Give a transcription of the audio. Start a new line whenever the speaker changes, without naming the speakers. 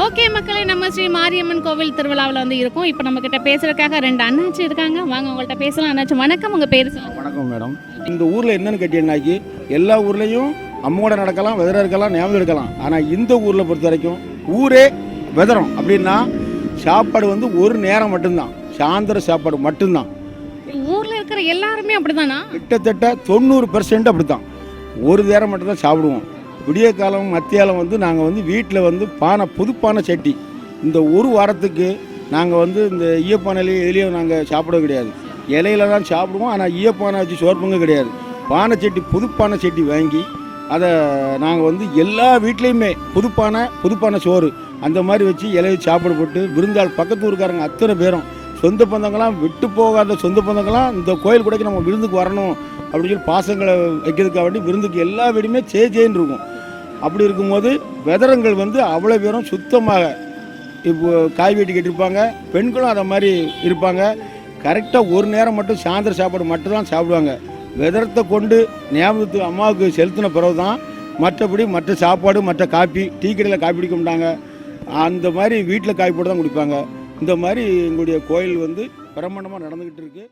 Okay மக்களே, நம்ம ஸ்ரீ மாரியம்மன் கோவில் திருவிழாவில் வந்து இருக்கோம். இப்போ நம்ம கிட்ட பேசுறதுக்காக 2 அண்ணாச்சி இருக்காங்க. வாங்க உங்கள்கிட்ட பேசலாம். அண்ணாச்சி வணக்கம், உங்கள் பேர் சொல்லுங்கள்.
வணக்கம் மேடம். இந்த ஊரில் என்னென்னு கேட்டீங்கன்னாக்கி எல்லா ஊர்லேயும் அம்மோட நடக்கலாம், வெதரம் இருக்கலாம், ஞாபகம் எடுக்கலாம். ஆனால் இந்த ஊரில் பொறுத்த வரைக்கும் ஊரே வெதரம் அப்படின்னா சாப்பாடு வந்து ஒரு நேரம் மட்டும்தான், சாயந்தர சாப்பாடு மட்டும்தான்.
ஊரில் இருக்கிற எல்லாருமே அப்படிதானா?
கிட்டத்தட்ட 90% அப்படி தான். ஒரு நேரம் மட்டும்தான் சாப்பிடுவோம். விடிய காலம் மத்தியாலம் வந்து நாங்கள் வந்து வீட்டில் வந்து புதுப்பானை சட்டி இந்த ஒரு வாரத்துக்கு நாங்கள் வந்து இந்த ஈயப்பானையிலேயே எதுலேயும் நாங்கள் சாப்பிட கிடையாது. இலையில தான் சாப்பிடுவோம். ஆனால் ஈயப்பானை வச்சு சோர்ப்புங்க கிடையாது. பானை சட்டி புதுப்பானை சட்டி வாங்கி அதை நாங்கள் வந்து எல்லா வீட்லேயுமே புதுப்பானை சோறு அந்த மாதிரி வச்சு இலையை சாப்பிட போட்டு விருந்தாள் பக்கத்து ஊருக்காரங்க அத்தனை பேரும் சொந்த பந்தங்கள்லாம் விட்டு போகாத சொந்த பந்தங்கள்லாம் இந்த கோயில் கூடக்கு நம்ம விருந்துக்கு வரணும் அப்படின்னு சொல்லி பாசங்களை வைக்கிறதுக்காக வேண்டி விருந்துக்கு எல்லா வீடுமே சேன்னு இருக்கும். அப்படி இருக்கும்போது வெதரங்கள் வந்து அவ்வளோ பேரும் சுத்தமாக இப்போ காய் வெட்டி கட்டியிருப்பாங்க. பெண்களும் அதை மாதிரி இருப்பாங்க. கரெக்டாக ஒரு நேரம் மட்டும் சாயந்தர சாப்பாடு மட்டும்தான் சாப்பிடுவாங்க. வெதரத்தை கொண்டு ஞாபகத்துக்கு அம்மாவுக்கு செலுத்தின பிறகு தான் மற்றபடி மற்ற சாப்பாடு மற்ற காப்பி டீ கடையில் காப்பி குடிக்க மாட்டாங்க. அந்த மாதிரி வீட்டில் காய் போட்டு தான் குடிப்பாங்க. இந்த மாதிரி எங்களுடைய கோயில் வந்து பிரமாண்டமாக நடந்துக்கிட்டு இருக்குது.